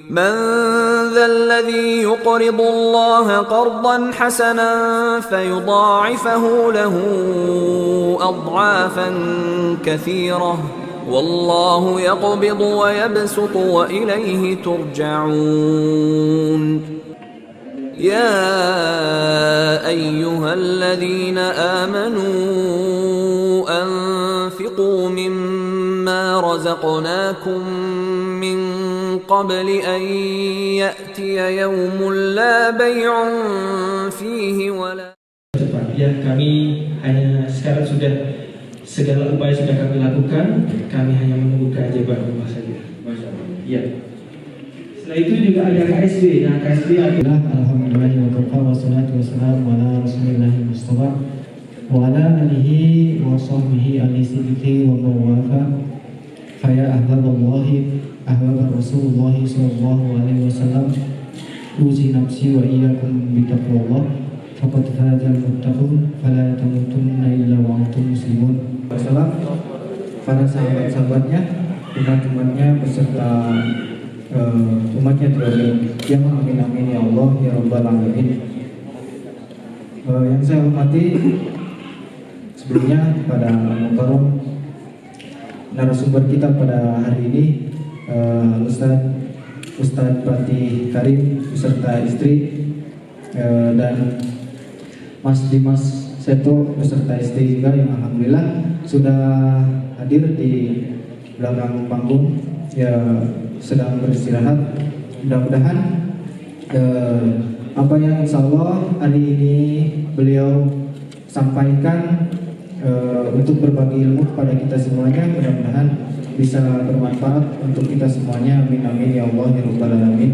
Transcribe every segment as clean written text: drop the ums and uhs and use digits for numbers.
من ذا الذي يقرض الله قرضا حسنا فيضاعفه له أضعافا كثيرة والله يقبض ويبسط وإليه ترجعون يا أيها الذين آمنوا أنفقوا مما رزقناكم من قبل أن يأتي يوم لا بيع فيه ولا. Ya, kami hanya sekarang sudah segala upaya sudah kami lakukan, kami hanya menunggu keajaiban Allah saja. Masya Allah. Ya. Setelah itu juga ada KSB. Nah, KSB adalah alhamdulillah wa wassalatu wassalamu ala rasulillah mustafa wa ala alihi wa sahbihi al-siddiqi wa mawafa faya ahbaballahi ahbab Rasulullah sallallahu alaihi wasallam uzi nafsi wa iyyakum bitaqwallah faqad fazal muttaqun fala tamutunna illa wa antum muslimun. Wassalam para sahabat-sahabatnya, teman-temannya beserta umatnya terlebih. Ya amin amin ya Allah ya rabbal alamin. Yang saya hormati sebelumnya pada Mukarram narasumber kita pada hari ini, Ustadz Fatih Karim beserta istri, dan Mas Dimas Seto beserta istri juga yang alhamdulillah sudah hadir di belakang panggung, ya sedang beristirahat. Mudah-mudahan apa yang insya Allah hari ini beliau sampaikan untuk berbagi ilmu kepada kita semuanya, mudah-mudahan bisa bermanfaat untuk kita semuanya. Amin amin ya Allah ya rabbal alamin.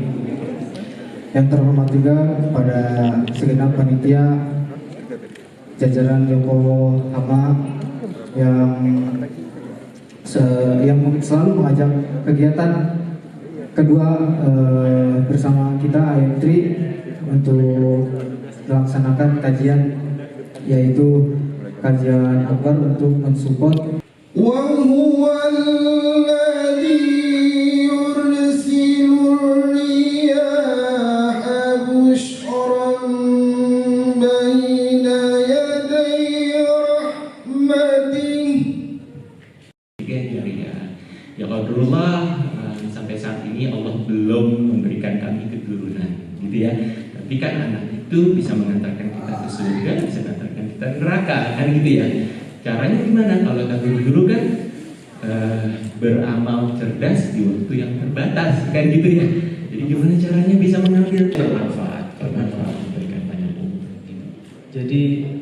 Yang terhormat juga pada segenap panitia jajaran Joko Hama yang selalu mengajak kegiatan kedua bersama kita IM3 untuk melaksanakan kajian, yaitu kajian akbar untuk mensupport. وهو الذي يرسل الرياح بشرا بين يدي رحمته. Ya qadarullah, sampai saat ini Allah belum memberikan kami keturunan, gitu ya. Tapi kan anak itu bisa mengantarkan kita ke surga, bisa mengantarkan kita ke neraka, kan gitu ya. Caranya gimana? Kalau kami dulu kan beramal cerdas di waktu yang terbatas, kan gitu ya. Jadi gimana caranya bisa mengambil bermanfaat memberikan banyak umur. Jadi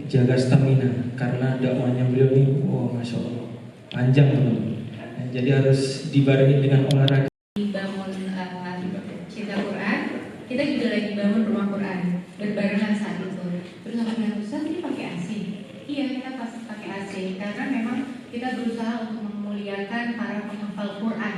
jaga stamina, karena dakwahnya beliau ini, masya Allah, panjang teman-teman. Jadi harus dibarengi dengan olahraga. Bangun cinta Quran, kita juga lagi bangun rumah Quran berbarengan saat itu. Terus aku bilang, Ustaz ini pakai AC? Iya, kita pasti pakai AC karena memang kita berusaha untuk memuliakan para penghafal Quran.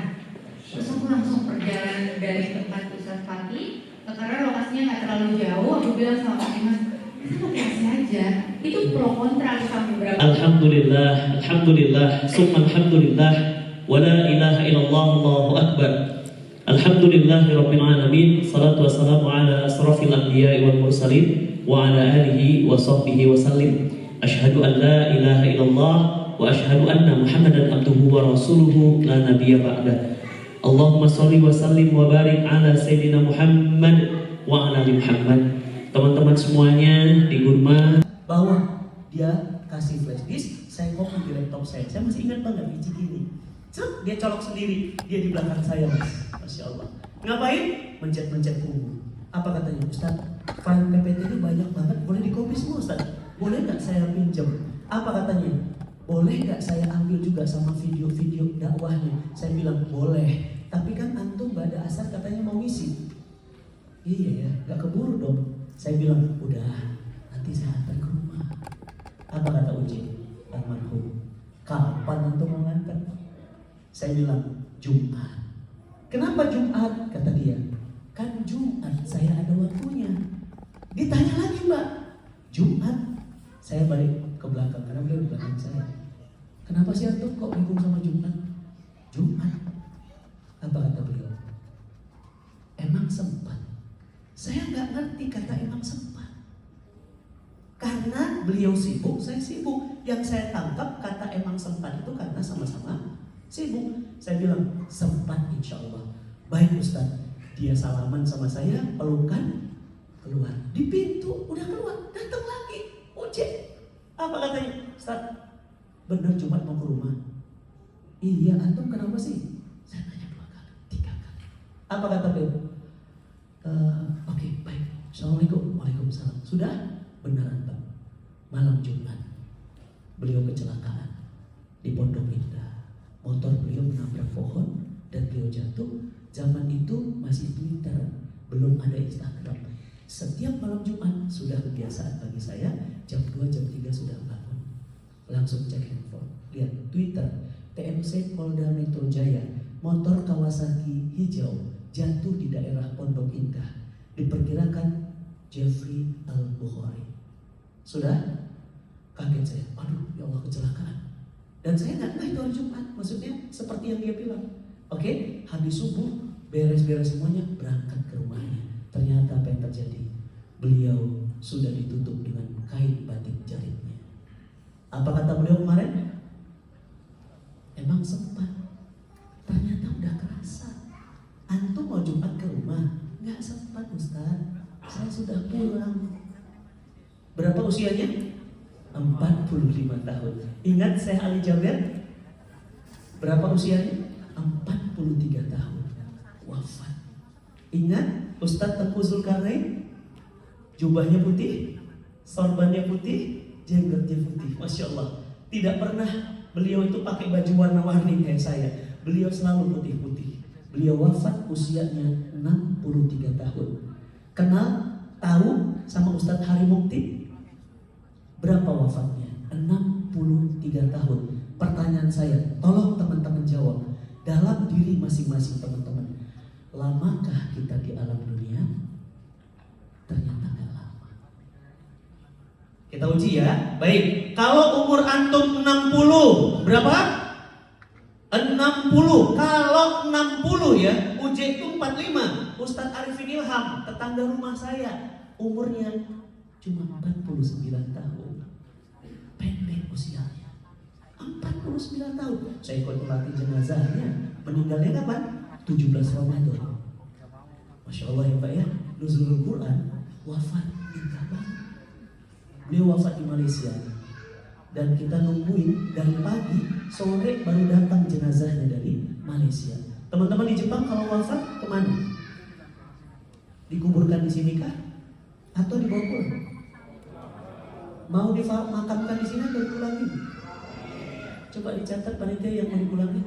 Terus aku langsung perjalanan dari tempat Ustaz Fatih, karena lokasinya nggak terlalu jauh. Aku bilang sama Pak Dimas, kita pakai AC aja. Itu pro kontra sama beberapa. Alhamdulillah, summa alhamdulillah, wa la ilaha illallah, Allahu akbar. Alhamdulillahirabbil alamin, salatu wassalamu ala asrafil anbiya'i wal mursalin wa ala alihi wa sahbihi wa sallim. Asyhadu an la ilaha illallah wa asyhadu anna Muhammadan abduhu wa rasuluhu la nabiyya ba'da. Allahumma shalli wa sallim wa barik ala sayyidina Muhammad wa ala ali Muhammad. Teman-teman semuanya di Gurma, bahwa dia kasih flash disk, saya copy di laptop saya masih ingat banget biji gini. Cuk, dia colok sendiri, dia di belakang saya, Mas. Masya Allah. Ngapain? Mencet-mencet punggung. Apa katanya, Ustaz? File PPT ini banyak banget, boleh di-copy semua, Ustaz? Boleh nggak saya pinjam? Apa katanya? Boleh nggak saya ambil juga sama video-video dakwahnya? Saya bilang, boleh. Tapi kan antum pada asar katanya mau ngisi. Iya ya, nggak keburu dong. Saya bilang, udah, nanti saya antar ke rumah. Apa kata Uji? Almarhum, kapan antum mau ngantar? Saya bilang, Jumat. Kenapa Jumat? Kata dia, kan Jumat saya ada waktunya. Ditanya lagi, Mbak, Jumat? Saya balik ke belakang, karena beliau di belakang saya. Kenapa sih antum kok bingung sama Jumat? Jumat. Apa kata beliau? sempat. Saya nggak ngerti kata emang sempat. Karena beliau sibuk, saya sibuk. Yang saya tangkap kata emang sempat itu karena sama-sama sibuk. Saya bilang, sempat insya Allah. Baik Ustaz. Dia salaman sama saya, pelukan, keluar. Di pintu, udah keluar, datang lagi. Ojek. Apa katanya? Ustaz, benar Jumat mau ke rumah. Iya, antum kenapa sih? Saya tanya 2 kali, 3 kali. Apa kata beliau? Oke, baik. Assalamualaikum. Waalaikumsalam. Sudah? Beneran Pak. Malam Jumat beliau kecelakaan di Pondok Indah. Motor beliau menabrak pohon dan beliau jatuh. Zaman itu masih Twitter, belum ada Instagram. Setiap malam Jumat sudah kebiasaan bagi saya. Jam 2, jam 3 sudah bangun, langsung cek handphone, lihat Twitter. TMC Polda Metro Jaya, motor Kawasaki hijau jatuh di daerah Pondok Indah, diperkirakan Jeffrey Al-Bukhari. Sudah? Kaget saya, aduh ya Allah kecelakaan. Dan saya nggak tahu itu hari Jumat, maksudnya seperti yang dia bilang. Oke, habis subuh beres-beres semuanya, berangkat ke rumahnya. Ternyata apa yang terjadi? Beliau sudah ditutup dengan kain batik jaritnya. Apa kata beliau kemarin? Emang sempat. Ternyata udah kerasa. Antum mau Jumat ke rumah? Nggak sempat Ustaz. Saya sudah pulang. Berapa usianya? 45 tahun. Ingat Syekh Ali Jaber? Berapa usianya? 43 tahun. Wafat. Ingat Ustadz Tengku Zulkarnain? Jubahnya putih, sorbannya putih, jenggotnya putih. Masya Allah. Tidak pernah beliau itu pakai baju warna-warni kayak saya. Beliau selalu putih-putih. Beliau wafat usianya 63 tahun. Kenal, tahu sama Ustadz Hari Mukti? Berapa wafatnya? 63 tahun. Pertanyaan saya, tolong teman-teman jawab. Dalam diri masing-masing teman-teman, lamakah kita di alam dunia? Ternyata gak lama. Kita uji ya. Baik, kalau umur antum 60, berapa? 60. Kalau 60 ya, uji itu 45. Ustadz Arifin Ilham, tetangga rumah saya, umurnya cuma 49 tahun. Pendek usianya, 49 tahun. Saya ikut melatih jenazahnya. Meninggalnya kapan? 17 Ramadan. Masya Allah ya Pak ya. Nuzulul Quran, wafat indah banget. Beliau wafat di Malaysia. Dan kita nungguin dari pagi, sore baru datang jenazahnya dari Malaysia. Teman-teman di Jepang kalau wafat kemana? Dikuburkan di sini kah? Atau dibawa pulang? Mau dimakamkan di sini atau dipulangin? Coba dicatat panitia yang mau dipulangin.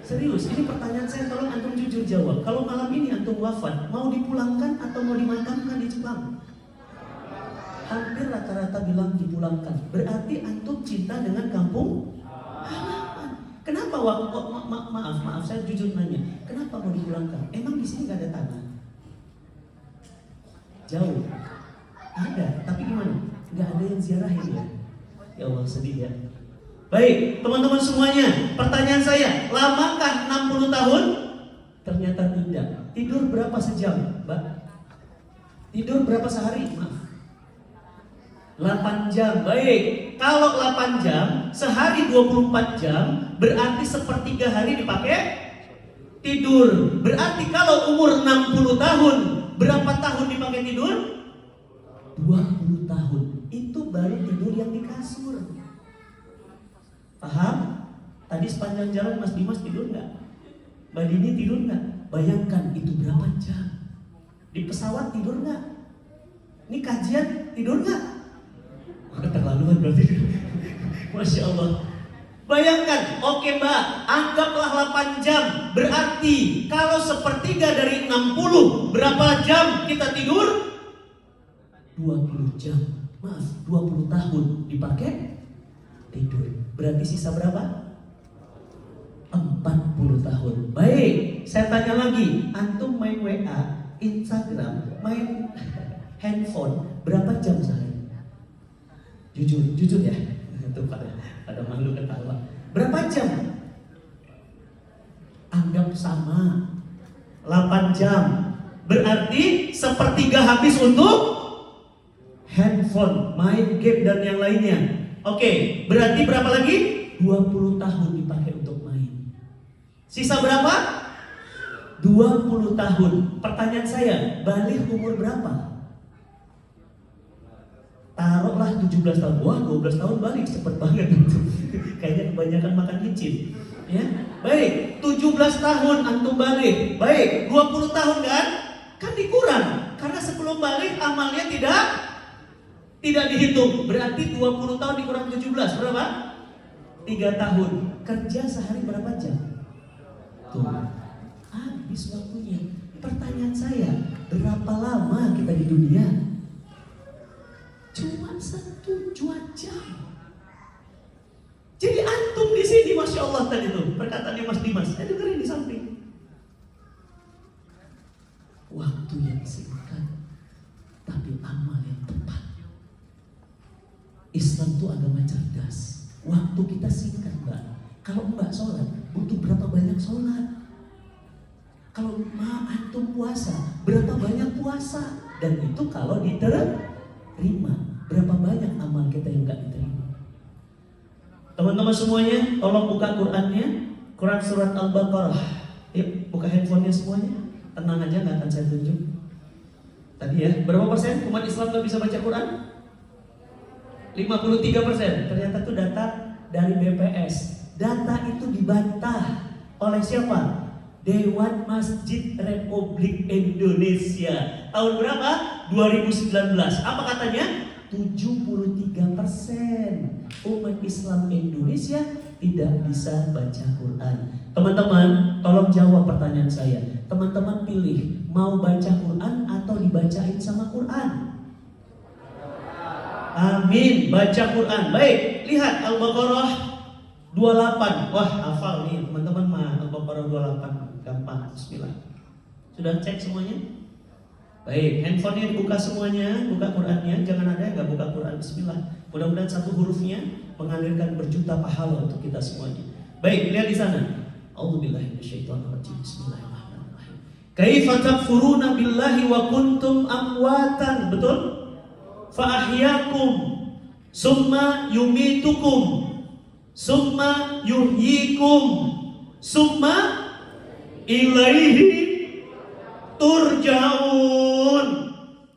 Serius, ini pertanyaan saya, tolong antum jujur jawab. Kalau malam ini antum wafat, mau dipulangkan atau mau dimakamkan di Jepang? Hampir rata-rata bilang dipulangkan. Berarti antum cinta dengan kampung halaman. Kenapa maaf saya jujur nanya, kenapa mau dipulangkan? Emang di sini gak ada tanah? Jauh. Ada, tapi gimana? Gak ada yang ziarahin ya. Ya Allah sedih ya. Baik, teman-teman semuanya, pertanyaan saya, lamakah 60 tahun? Ternyata tidak. Tidur berapa sejam, Mbak? Tidur berapa sehari? Maaf. 8 jam. Baik, kalau 8 jam, sehari 24 jam, berarti sepertiga hari dipakai tidur. Berarti kalau umur 60 tahun, berapa tahun dipakai tidur? 20 tahun. Itu baru tidur yang di kasur. Paham? Tadi sepanjang jalan Mas Dimas tidur nggak? Mbak Dini tidur nggak? Bayangkan itu berapa jam. Di pesawat tidur nggak? Ini kajian tidur nggak? Keterlaluan berarti. Masya Allah. Bayangkan, oke Mbak, anggaplah 8 jam. Berarti kalau sepertiga dari 60, berapa jam kita tidur? 20 jam. Maaf, 20 tahun dipakai tidur. Berarti sisa berapa? 40 tahun. Baik, saya tanya lagi, antum main WA, Instagram, main handphone berapa jam sehari? Jujur ya. Itu pada malu ketawa. Berapa jam? Anggap sama 8 jam. Berarti sepertiga habis untuk handphone, main game dan yang lainnya. Oke, berarti berapa lagi? 20 tahun dipakai untuk main. Sisa berapa? 20 tahun. Pertanyaan saya, balik umur berapa? Taruhlah 17 tahun. Wah, 12 tahun balik, cepet banget. Kayaknya kebanyakan makan micin. Ya, baik, 17 tahun antum balik. Baik, 20 tahun kan? Kan dikurang. Karena sebelum balik amalnya tidak dihitung. Berarti 20 tahun dikurang 17 berapa? 3 tahun. Kerja sehari berapa jam? Tuh, habis waktunya. Pertanyaan saya, berapa lama kita di dunia? Cuma 1-2 jam. Jadi antum di sini, masya Allah tadi tuh perkataannya Mas Dimas. Saya dengerin di samping. Waktu yang singkat, tapi amal yang tepat. Islam itu agama cerdas. Waktu kita singkat, Mbak. Kalau Mbak sholat, butuh berapa banyak sholat? Kalau antum puasa, berapa banyak puasa? Dan itu kalau diterima, berapa banyak amal kita yang gak diterima? Teman-teman semuanya, tolong buka Qurannya. Quran surat Al-Baqarah. Yuk, buka handphonenya semuanya. Tenang aja, gak akan saya tunjuk. Tadi ya, berapa persen umat Islam gak bisa baca Quran? 53%. Ternyata itu data dari BPS. Data itu dibantah oleh siapa? Dewan Masjid Republik Indonesia. Tahun berapa? 2019. Apa katanya? 73% umat Islam Indonesia tidak bisa baca Quran. Teman-teman, tolong jawab pertanyaan saya. Teman-teman pilih, mau baca Quran atau dibacain sama Quran? Amin, baca Quran. Baik, lihat Al-Baqarah 28. Wah, hafal nih teman-teman mah. Al-Baqarah 28, gampang. Bismillah. Sudah cek semuanya? Baik, handphonenya dibuka semuanya, buka Qurannya, jangan ada yang nggak buka Quran. Bismillah. Mudah-mudahan satu hurufnya mengalirkan berjuta pahala untuk kita semuanya. Baik, lihat di sana. A'udzubillahi minasyaitonirrajim. Bismillahirrahmanirrahim. Kaifa takfuruna billahi wa kuntum amwatan, betul? Fa ahyakum summa yumitukum summa yuhyikum summa ilaihi turja'un.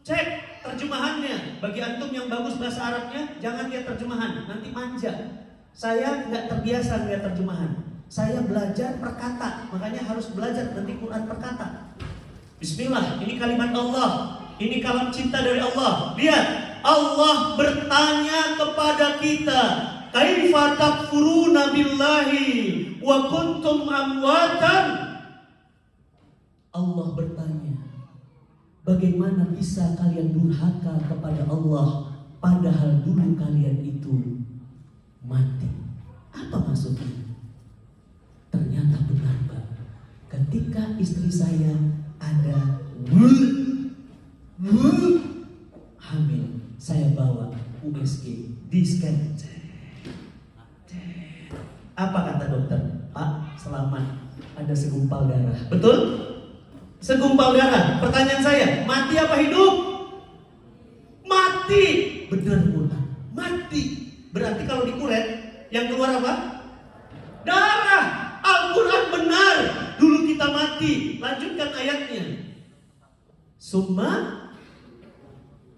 Cek terjemahannya. Bagi antum yang bagus bahasa Arabnya, jangan lihat terjemahan, nanti manja. Saya nggak terbiasa lihat terjemahan. Saya belajar per kata, makanya harus belajar nanti Quran per kata. Bismillah, ini kalimat Allah, ini kalam cinta dari Allah. Lihat, Allah bertanya kepada kita, kaifa takfuruna billahi wa kuntum amwatan. Allah bertanya, bagaimana bisa kalian durhaka kepada Allah padahal dulu kalian itu mati? Apa maksudnya? Ternyata benar, Pak. Ketika istri saya ada hamil, saya bawa USG, di-scan. Apa kata dokter? Pak, selamat, ada segumpal darah. Betul? Segumpal darah. Pertanyaan saya, mati apa hidup? Mati. Benar, Mula. Mati. Berarti kalau dikuret, yang keluar apa? Darah. Al-Quran benar. Dulu kita mati. Lanjutkan ayatnya. Summa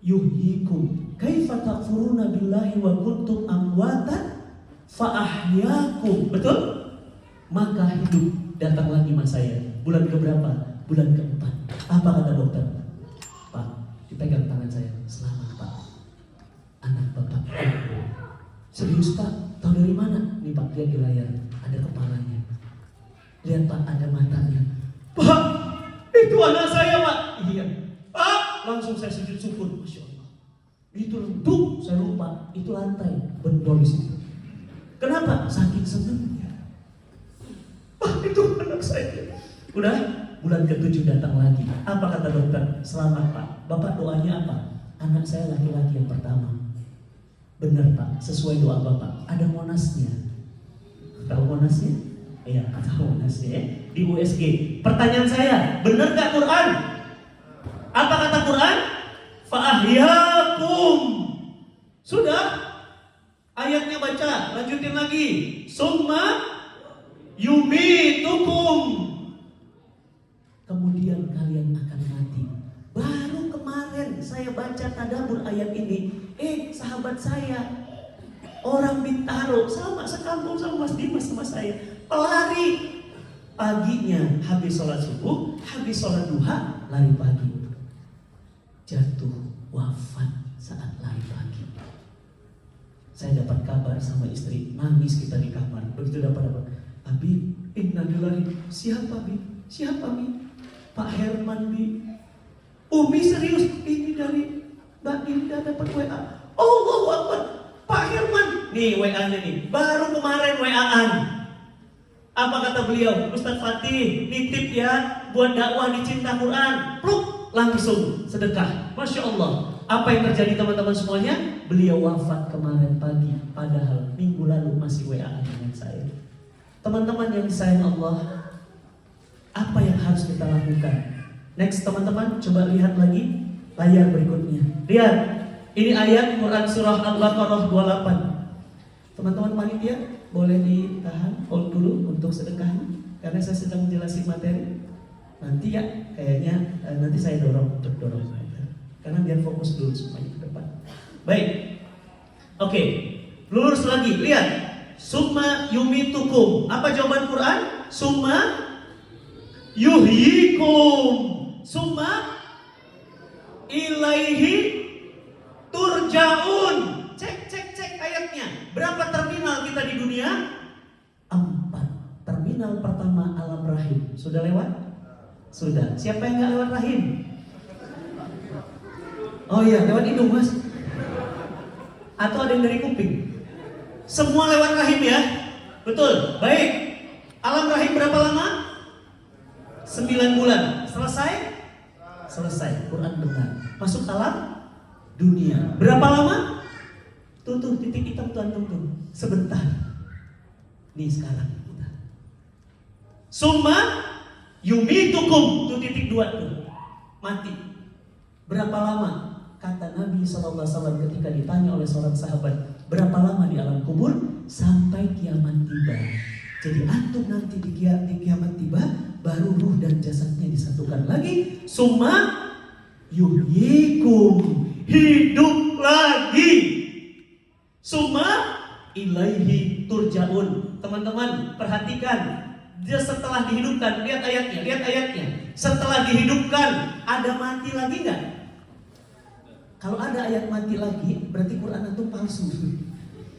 yuhyikum. Kaifa takfuruna billahi wa kuntum amwatan fa ahyakum. Betul? Maka hidup. Datang lagi mas saya. Bulan keberapa? Bulan keempat. Apa kata dokter? Pak, dipegang tangan saya. Selamat, Pak. Anak bapak. Serius, Pak? Tahu dari mana? Nih Pak, lihat di layar. Ada kepalanya. Lihat Pak, ada matanya. Pak, itu anak saya, Pak. Iya. Pak, langsung saya sujud syukur. Masya Allah. Itu lembut, saya lupa. Itu lantai, bendol di situ. Kenapa? Saking senangnya. Pak, itu anak saya. Udah, bulan ke-7 datang lagi. Apa kata dokter? Selamat Pak. Bapak doanya apa? Anak saya laki-laki yang pertama. Benar Pak, sesuai doa Bapak. Ada monasnya. Tahu monasnya? Iya, tahu monasnya. di USG. Pertanyaan saya, benar gak Quran? Apa kata Quran? Fa'ahyakum. Sudah. Ayatnya baca, lanjutin lagi. Summa yumitukum. Kemudian kalian akan mati. Baru kemarin saya baca tadabbur ayat ini. Sahabat saya, orang Bintaro, sama sekampung sama Mas Dimas sama saya, pelari. Paginya habis sholat subuh, habis sholat duha, lari pagi. Jatuh wafat saat lari pagi. Saya dapat kabar sama istri, nangis kita di kamar. Begitu dapat Abi, innalillahi. Siapa Bi? Siapa Mi? Pak Herman Bi. Umi serius, ini dari Mbak Indah dapat WA. Allahu Akbar, Pak Herman. Nih WA-nya nih, baru kemarin WA-an. Apa kata beliau? Ustaz Fatih, nitip ya buat dakwah di Cinta Quran. Pluk, langsung sedekah. Masya Allah. Apa yang terjadi teman-teman semuanya? Beliau wafat kemarin pagi, padahal minggu lalu masih WA-an dengan saya. Teman-teman yang disayang Allah, apa yang harus kita lakukan? Next teman-teman, coba lihat lagi layar berikutnya. Lihat, ini ayat Quran surah Al-Baqarah 28. Teman-teman panitia, boleh ditahan hold dulu untuk sedekahnya, karena saya sedang menjelaskan materi. Nanti ya, kayaknya nanti saya dorong untuk dorong. Karena biar fokus dulu semuanya ke depan. Baik. Oke. Lurus lagi. Lihat. Summa yumitukum. Apa jawaban Quran? Summa yuhyikum. Summa ilaihi turja'un. Cek ayatnya. Berapa terminal kita di dunia? 4. Terminal pertama alam rahim. Sudah lewat? Sudah. Siapa yang gak lewat rahim? Oh iya, lewat hidung Mas. Atau ada yang dari kuping? Semua lewat rahim ya? Betul, baik. Alam rahim berapa lama? 9 bulan. Selesai? Selesai, Quran benar. Masuk alam dunia. Berapa lama? Tuh titik hitam tuh antum tuh. Sebentar. Nih sekarang kita. Summa yumitukum. Tuh titik 2 tuh. Mati. Berapa lama? Kata Nabi SAW ketika ditanya oleh seorang sahabat, berapa lama di alam kubur? Sampai kiamat tiba. Jadi antum nanti di kiamat tiba, baru ruh dan jasadnya disatukan lagi. Summa yuhyikum, hidup lagi. Summa ilaihi turja'un. Teman-teman perhatikan, dia setelah dihidupkan, lihat ayatnya. Setelah dihidupkan, ada mati lagi nggak? Kalau ada ayat mati lagi, berarti Quran itu palsu.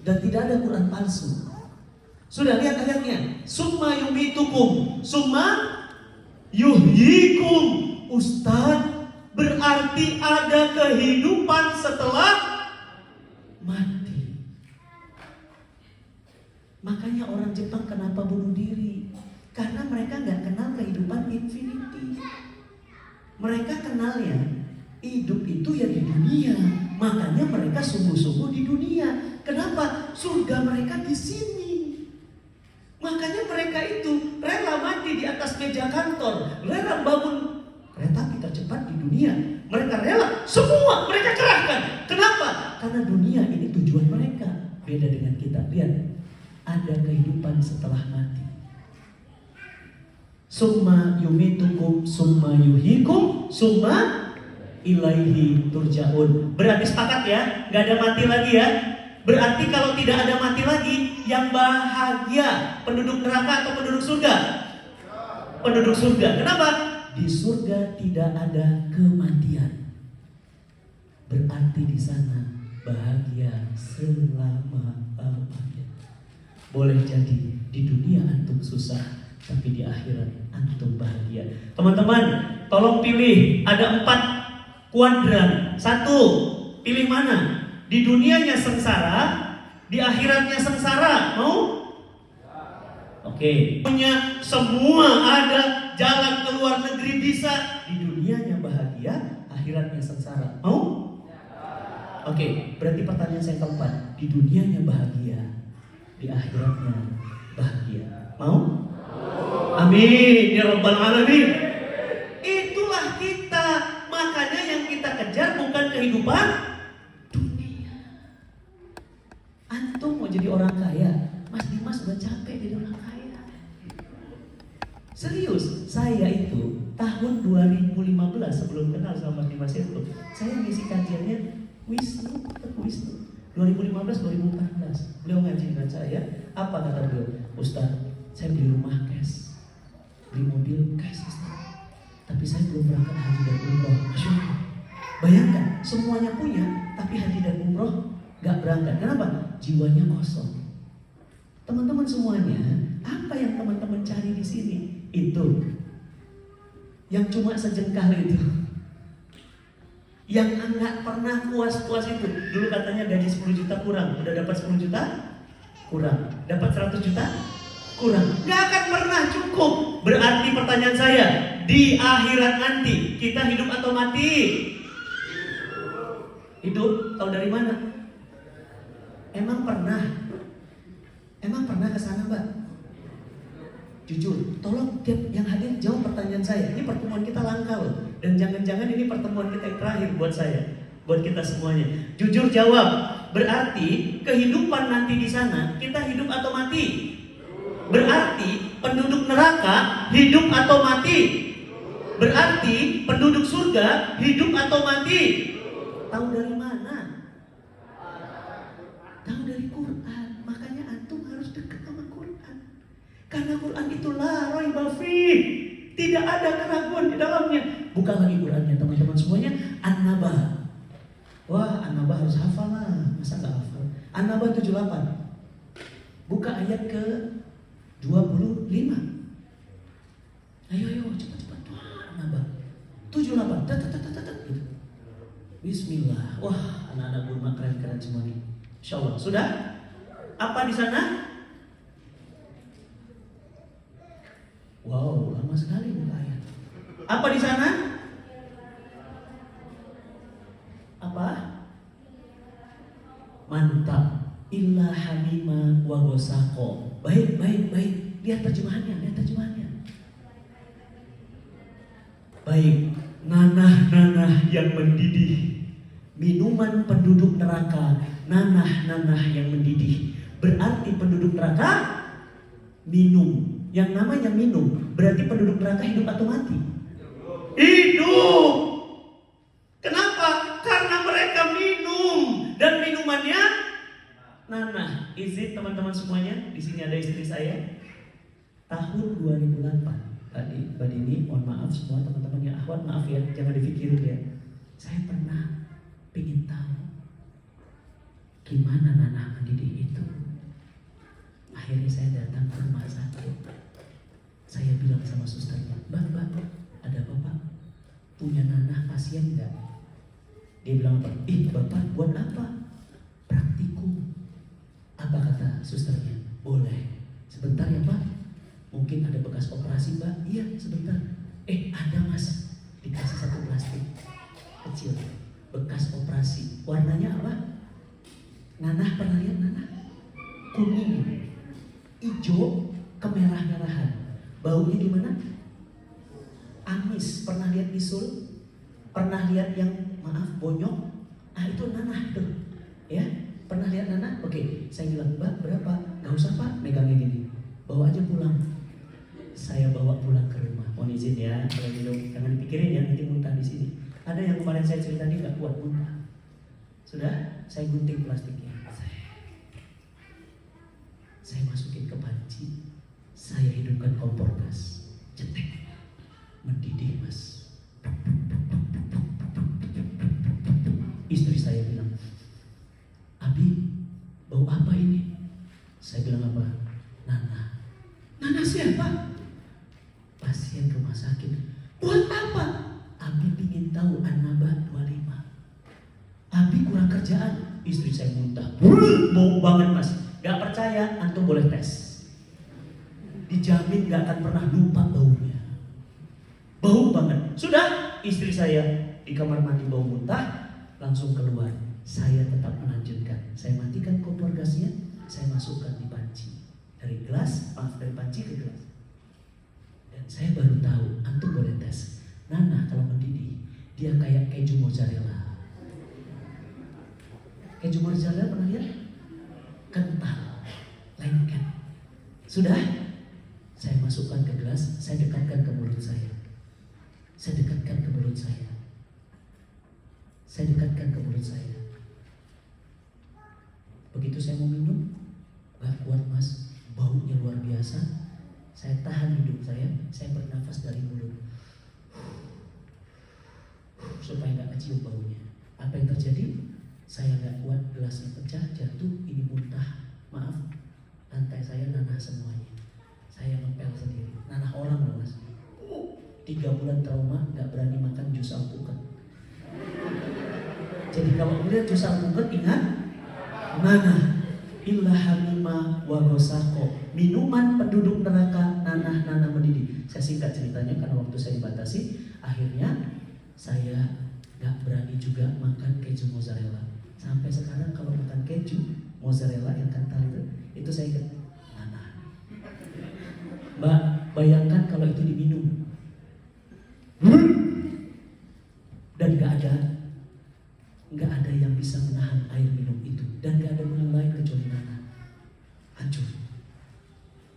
Dan tidak ada Quran palsu. Sudah lihat ayatnya. Summa yumitukum, summa yuhyikum. Ustaz, berarti ada kehidupan setelah mati. Makanya orang Jepang kenapa bunuh diri? Karena mereka nggak kenal kehidupan infinity. Mereka kenalnya hidup itu ya di dunia. Makanya mereka sungguh-sungguh di dunia. Kenapa? Surga mereka di sini. Makanya mereka itu rela mati di atas meja kantor, rela bangun kereta api tercepat di dunia. Mereka rela, semua mereka kerahkan. Kenapa? Karena dunia ini tujuan mereka. Beda dengan kita. Lihat, ada kehidupan setelah mati. Summa yumitukum, summa yuhyikum, summa ilaihi turja'un. Berarti sepakat ya, nggak ada mati lagi ya. Berarti kalau tidak ada mati lagi, yang bahagia penduduk neraka atau penduduk surga? Penduduk surga. Kenapa? Di surga tidak ada kematian. Berarti di sana bahagia selama-lamanya. Boleh jadi di dunia antum susah, tapi di akhirat antum bahagia. Teman-teman, tolong pilih, ada 4 kuadran. 1, pilih mana? Di dunianya sengsara, di akhiratnya sengsara. Mau? Oke. Punya semua ada, jalan ke luar negeri bisa. Di dunianya bahagia, akhiratnya sengsara. Mau? Oke. Berarti pertanyaan saya keempat. Di dunianya bahagia, di akhiratnya bahagia. Mau? Amin ya rabbal alamin. Itulah kita. Makanya yang kita kejar bukan kehidupan dunia. Antum mau jadi orang kaya, Mas Dimas udah capek jadi orang kaya. Serius, saya itu tahun 2015 sebelum kenal sama Mas Dimas itu, saya ngisi kajiannya Wisnu. 2015-2014 beliau ngaji dengan saya. Apa kata beliau? Ustaz, saya beli rumah cash, beli mobil cash, Ustaz. Tapi saya belum berangkat haji dan umroh. Masya Allah. Bayangkan, semuanya punya, tapi haji dan umroh gak berangkat. Kenapa? Jiwanya kosong. Teman-teman semuanya, apa yang teman-teman cari di sini? Itu yang cuma sejengkal itu, yang nggak pernah puas-puas itu. Dulu katanya gaji 10 juta kurang, udah dapat 10 juta kurang, dapat 100 juta kurang, nggak akan pernah cukup. Berarti pertanyaan saya, di akhirat nanti kita hidup atau mati? Hidup. Tahu dari mana? Emang pernah ke sana, Mbak? Jujur, tolong tiap yang hadir jawab pertanyaan saya. Ini pertemuan kita langka loh. Dan jangan-jangan ini pertemuan kita yang terakhir buat saya, buat kita semuanya. Jujur jawab. Berarti kehidupan nanti di sana kita hidup atau mati? Berarti penduduk neraka hidup atau mati? Berarti penduduk surga hidup atau mati? Tahu dari mana? Tahu dari Quran. Makanya antum harus dekat sama Quran. Karena Quran itu la raiba fih, tidak ada keraguan di dalamnya. Buka lagi Qurannya teman-teman semuanya. An-Naba. Wah, An-Naba harus hafal lah. Masa nggak hafal? An-Naba 78. Buka ayat ke 25. Ayo cepat. Wah, An-Naba 78. Gitu. Bismillah. Wah, anak-anak Burma keren-keren semua nih. Insyaallah. Sudah? Apa di sana? Wow, lama sekali buka ayat. Apa di sana? Apa? Mantap. Illa hamima wa ghasaqo. Baik. Lihat terjemahannya. Baik, nanah-nanah yang mendidih. Minuman penduduk neraka, nanah-nanah yang mendidih. Berarti penduduk neraka minum. Yang namanya minum, berarti penduduk neraka hidup atau mati? Hidup. Kenapa? Karena mereka minum dan minumannya nanah. Izin teman-teman semuanya, di sini ada istri saya. Tahun 2008. Mbak Dini, mohon maaf semua teman-teman yang akhwat, maaf ya, jangan dipikirin ya. Saya pernah ingin tahu gimana nanah mendidih itu. Akhirnya saya datang ke rumah sakit. Saya bilang sama susternya, Mbak, ada bapak punya nanah pasien nggak? Dia bilang apa? Bapak buat apa? Praktikum. Apa kata susternya? Boleh. Sebentar ya Pak. Mungkin ada bekas operasi Mbak. Iya sebentar. Ada Mas. Dikasih satu plastik kecil. Bekas operasi. Warnanya apa? Nanah, pernah lihat nanah? Kuning, hijau, kemerah-merahan. Baunya gimana? Amis. Pernah lihat bisul? Pernah lihat yang bonyok? Itu nanah tuh. Ya, pernah lihat nanah? Oke, saya bilang, Mbak berapa? Gak usah Pak, megangnya gini. Bawa aja pulang. Saya bawa pulang ke rumah. Mohon izin ya, kalau minum jangan dipikirin ya nanti muntah di sini. Ada yang kemarin saya cerita tadi nggak kuat muntah. Sudah, saya gunting plastiknya. Saya masukin ke panci. Saya hidupkan kompor gas. Cetek. Mendidih Mas. Istri saya bilang, Abi, bau apa ini? Saya bilang apa? Nanah. Nanah siapa? Pasien rumah sakit. Buat apa? Abi ingin tahu An-Naba 25. Abi kurang kerjaan. Istri saya muntah. Bau banget Mas. Gak percaya, antum boleh tes. Dijamin gak akan pernah lupa baunya. Bau banget. Sudah, istri saya di kamar mandi bau muntah, langsung keluar. Saya tetap melanjutkan. Saya matikan kompor gasnya, saya masukkan di panci. Dari panci ke gelas. saya baru tahu, antum boleh tes. Nanah kalau mendidih, dia kayak keju mozzarella. Keju mozzarella pernah lihat? Kental, lengket. Sudah, saya masukkan ke gelas, saya dekatkan ke mulut saya. Saya dekatkan ke mulut saya. Saya dekatkan ke mulut saya. Begitu saya mau minum, gak kuat mas, baunya luar biasa. Saya tahan hidup saya bernafas dari mulut supaya gak kecium baunya. Apa yang terjadi? Saya gak kuat, gelasnya pecah, jatuh, ini muntah. Maaf, lantai saya nanah semuanya. Saya ngepel sendiri, nanah orang loh mas. 3 bulan trauma, gak berani makan jus alpukat. Jadi kalau melihat jus alpukat, ingat nanah. Illa hamima wa ghasaqo, minuman penduduk neraka, nanah mendidih. Saya singkat ceritanya karena waktu saya dibatasi. Akhirnya saya gak berani juga makan keju mozzarella. Sampai sekarang kalau makan keju mozzarella yang kental itu saya ingat nanah. Mbak, bayangkan kalau itu diminum dan gak ada yang bisa menahan air minum itu, dan gak ada yang lain kecuali nanah. Hancur.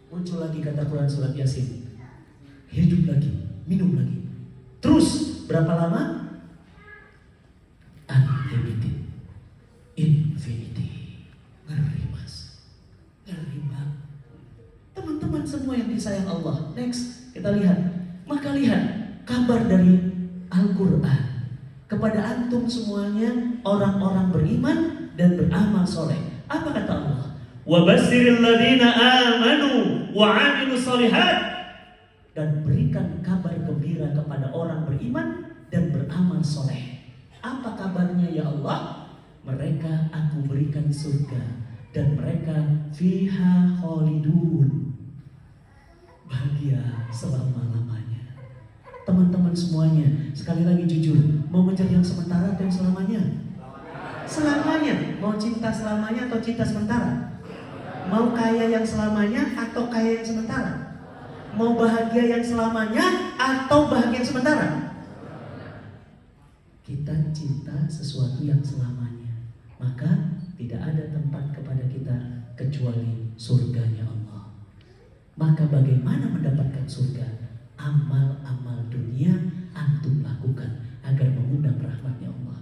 Muncul lagi kata Quran surat Yasin, hidup lagi, minum lagi. Terus berapa lama? Unlimited, infinity. Ngeri mas, ngeri mbak. Teman-teman semua yang disayang Allah. Next, kita lihat. Maka lihat kabar dari Al-Quran kepada antum semuanya, orang-orang beriman dan beramal soleh. Apa kata Allah? Wa basyiril ladzina amanu wa 'amilus shalihat, dan berikan kabar gembira kepada orang beriman dan beramal soleh. Apa kabarnya ya Allah? Mereka aku berikan surga dan mereka fiha khalidun, bahagia selama-lamanya. Teman-teman semuanya, sekali lagi jujur, mau mengejar yang sementara atau yang selamanya? Selamanya. Mau cinta selamanya atau cinta sementara? Mau kaya yang selamanya atau kaya yang sementara? Mau bahagia yang selamanya atau bahagia yang sementara? Kita cinta sesuatu yang selamanya, maka tidak ada tempat kepada kita kecuali surganya Allah. Maka bagaimana mendapatkan surga? Amal-amal dunia antum lakukan agar mengundang rahmatnya Allah.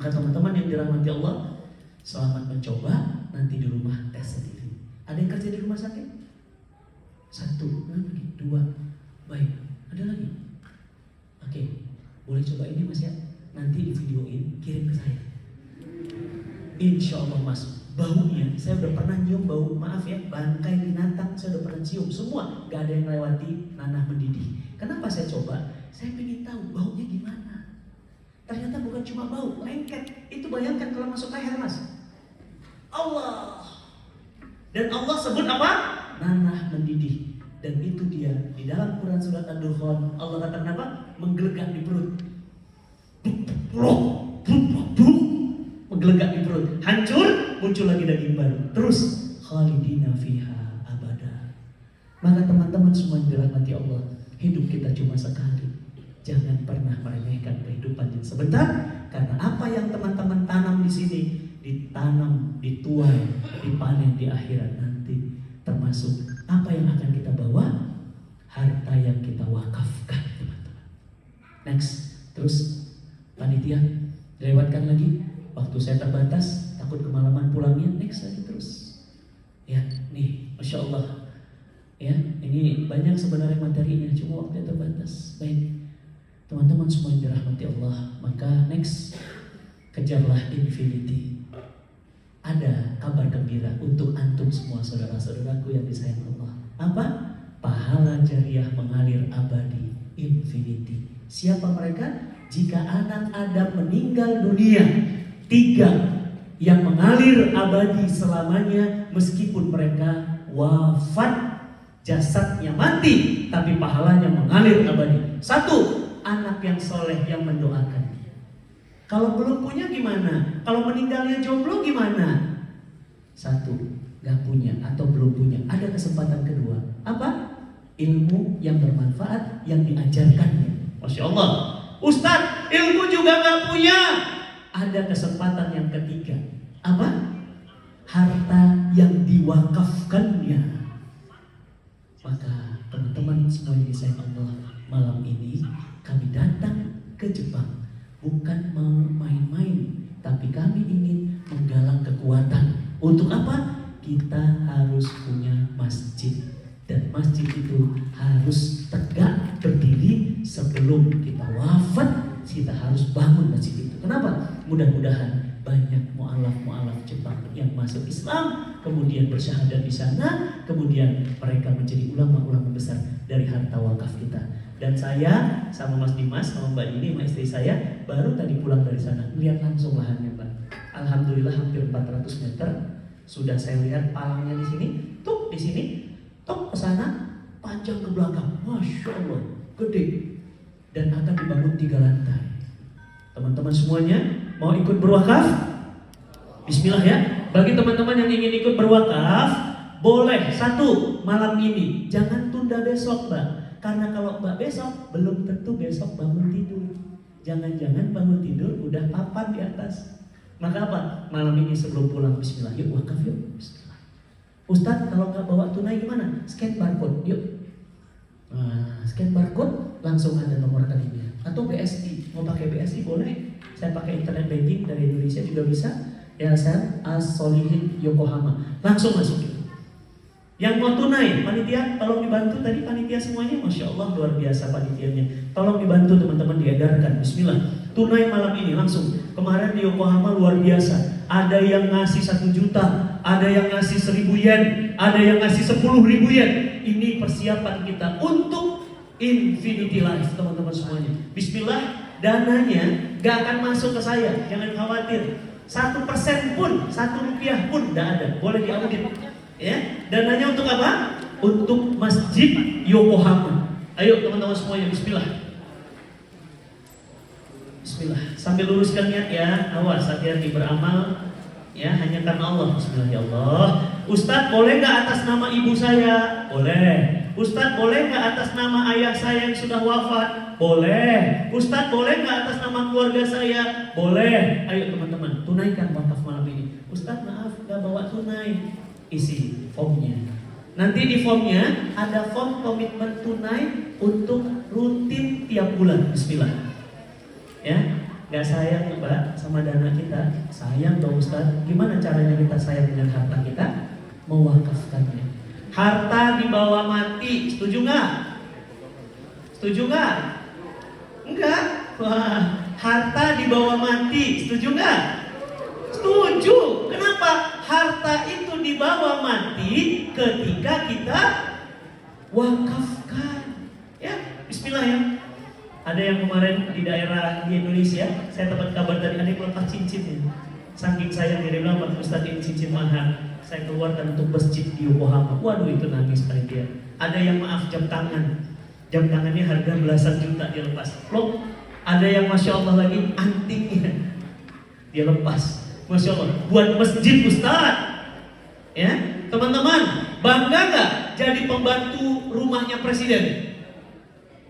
Maka teman-teman yang dirahmati Allah, selamat mencoba. Nanti di rumah tes sendiri. Ada yang kerja di rumah sakit? 1, 2, baik. Ada lagi? Oke, boleh coba ini mas ya. Nanti di videoin, kirim ke saya. Insya Allah mas, baunya saya udah pernah nyium bau, maaf ya, bangkai binatang saya udah pernah cium semua, gak ada yang lewati nanah mendidih. Kenapa saya coba? Saya pengen tahu baunya gimana. Ternyata bukan cuma bau, lengket. Itu bayangkan kalau masuk leher mas, Allah. Dan Allah sebut apa? Nanah mendidih. Dan itu dia di dalam Quran surat Ad-Dukhan, Allah katakan apa? Menggelegak di perut. Menggelegak di perut, hancur, muncul lagi daging baru. Terus khalidina fiha abada. Maka teman-teman semua yang dirahmati Allah, hidup kita cuma sekali. Jangan pernah meremehkan kehidupan yang sebentar, karena apa yang teman-teman tanam di sini ditanam, dituai, dipanen di akhirat nanti. Termasuk apa yang akan kita bawa, harta yang kita wakafkan, teman-teman. Next, terus panitia dilewatkan lagi. Waktu saya terbatas, takut kemalaman pulangnya. Next lagi terus. Ya, nih, masya Allah. Ya, ini banyak sebenarnya materinya, cuma waktunya terbatas. Baik, teman-teman semua yang dirahmati Allah, maka next, kejarlah infinity. Ada kabar gembira untuk antum semua saudara-saudaraku yang disayang Allah. Apa? Pahala jariah mengalir abadi, infinity. Siapa mereka? Jika anak Adam meninggal dunia, 3 yang mengalir abadi selamanya, meskipun mereka wafat, jasadnya mati, tapi pahalanya mengalir abadi. 1, anak yang soleh yang mendoakan. Kalau belum punya gimana? Kalau meninggalnya jomblo gimana? 1, gak punya atau belum punya. Ada kesempatan kedua. Apa? ilmu yang bermanfaat yang diajarkannya. Masya Allah. Ustadz, ilmu juga nggak punya. Ada kesempatan yang ketiga. Apa? Harta yang diwakafkannya. Maka teman-teman semua yang disayang Allah, malam ini kami datang ke Jepang bukan mau main-main, tapi kami ingin menggalang kekuatan. Untuk apa? Kita harus punya masjid, dan masjid itu harus tegak berdiri. Sebelum kita wafat, kita harus bangun masjid itu. Kenapa? Mudah-mudahan banyak mu'alaf Jepang yang masuk Islam, kemudian bersyahadat di sana, kemudian mereka menjadi ulama-ulama besar dari harta wakaf kita. Dan saya sama Mas Dimas, sama Mbak Dini, sama istri saya baru tadi pulang dari sana, lihat langsung lahannya, Mbak. Alhamdulillah hampir 400 meter. Sudah saya lihat palangnya di sini, tuk di sini, tuk ke sana, panjang ke belakang. Masya Allah, gede. Dan akan dibangun 3 lantai. Teman-teman semuanya mau ikut berwakaf? Bismillah ya. Bagi teman-teman yang ingin ikut berwakaf, boleh. 1, malam ini. Jangan tunda besok, Mbak. Karena kalau Mbak besok, belum tentu besok bangun tidur. Jangan-jangan bangun tidur udah papan di atas. Maka apa? Malam ini sebelum pulang, bismillah, yuk wakaf yuk. Bismillah. Ustadz, kalau nggak bawa tunai gimana? Scan barcode, yuk. Nah, scan barcode, langsung ada nomor rekeningnya. Atau BSI, mau pakai BSI boleh. Saya pakai internet banking dari Indonesia juga bisa. Yayasan As-Solihin Yokohama, langsung masukin. Yang mau tunai, panitia tolong dibantu. Tadi panitia semuanya, Masya Allah luar biasa panitianya. Tolong dibantu teman-teman, diedarkan. Bismillah. Tunai malam ini langsung. Kemarin di Yokohama luar biasa. Ada yang ngasih 1 juta, ada yang ngasih 1000 yen, ada yang ngasih 10.000 yen. Ini persiapan kita untuk Infinity Life, teman-teman semuanya. Bismillah, dananya gak akan masuk ke saya, jangan khawatir. 1% pun, 1 rupiah pun gak ada, boleh diaudit. Ya, dananya untuk apa? Untuk Masjid Yokohama. Ayo teman-teman semuanya, bismillah. Bismillah, sambil luruskan niat ya, awas hati-hati beramal. Ya, hanya karena Allah. Bismillah ya Allah. Ustadz, boleh gak atas nama ibu saya? Boleh. Ustadz, boleh gak atas nama ayah saya yang sudah wafat? Boleh. Ustadz, boleh gak atas nama keluarga saya? Boleh. Ayo teman-teman, tunaikan wakaf malam ini. Ustadz, maaf gak bawa tunai. Isi formnya. Nanti di formnya ada form komitmen tunai untuk rutin tiap bulan. Bismillah. Ya, gak sayang Mbak sama dana kita. Sayang dong Ustadz. Gimana caranya kita sayang dengan harta kita? Mewakafkannya. Harta dibawa mati, setuju nggak? Setuju nggak? Enggak. Wah, harta dibawa mati, setuju nggak? Setuju. Kenapa? Harta itu dibawa mati ketika kita wakafkan. Ya, bismillah ya. Ada yang kemarin di daerah di Indonesia, saya dapat kabar dari ada yang melepas cincinnya. Saking sayangnya dia bilang, Pak Ustadz ini cincin mahal, saya keluarkan untuk masjid di Yokohama. Waduh itu nangis kali dia. Ada yang maaf jam tangan, jam tangannya harga belasan juta dia lepas. Loh, ada yang Masya Allah lagi antiknya dia lepas. Masya Allah, buat masjid Ustadz. Ya, teman-teman, bangga nggak jadi pembantu rumahnya presiden?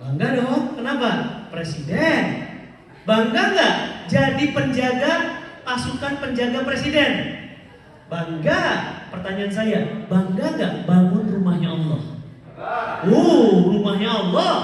Bangga dong. Kenapa? Presiden. Bangga nggak jadi penjaga pasukan penjaga presiden? Bangga. Pertanyaan saya, bangga nggak bangun rumahnya Allah? Rumahnya Allah.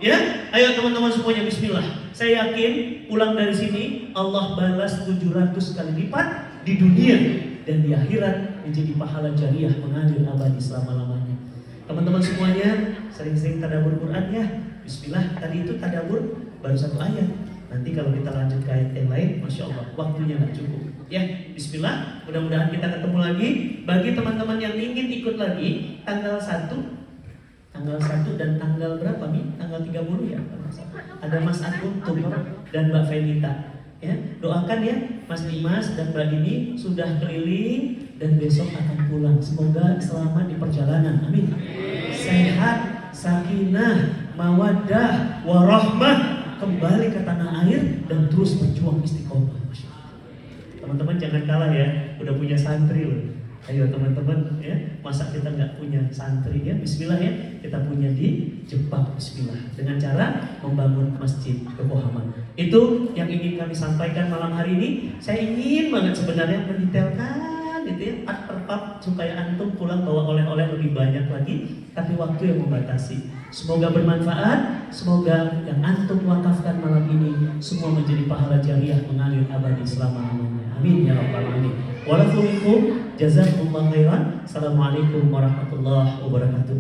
Ya, ayo teman-teman semuanya, bismillah. Saya yakin pulang dari sini Allah balas 700 kali lipat di dunia dan di akhirat menjadi pahala jariah mengalir abadi selama-lamanya. Teman-teman semuanya sering-sering tadabbur Quran ya. Bismillah, tadi itu tadabbur baru 1 ayat. Nanti kalau kita lanjut ke ayat yang lain, Masya Allah, waktunya nggak cukup. Ya, bismillah, mudah-mudahan kita ketemu lagi. Bagi teman-teman yang ingin ikut lagi, tanggal 1 dan tanggal berapa nih? Tanggal 30 ya. Ada Mas Agung dan Mbak Felita. Ya, doakan ya Mas Dimas dan Mbak Dini sudah keliling dan besok akan pulang. Semoga selamat di perjalanan. Amin. Sehat, sakinah, mawaddah, warahmah, kembali ke tanah air dan terus berjuang istiqomah. Teman-teman jangan kalah ya, udah punya santri loh. Ayo teman-teman ya, masa kita nggak punya santri ya, bismillah ya, kita punya di Jepang, bismillah. Dengan cara membangun masjid Yokohama. Itu yang ingin kami sampaikan malam hari ini. Saya ingin banget sebenarnya mendetailkan gitu ya, part per part supaya antum pulang bawa oleh-oleh lebih banyak lagi, tapi waktu yang membatasi. Semoga bermanfaat, semoga yang antum wakafkan malam ini semua menjadi pahala jariah mengalir abadi selama-lamanya. Amin ya rabbal alamin. Walafulikum jazakumullah khairan. Assalamualaikum warahmatullahi wabarakatuh.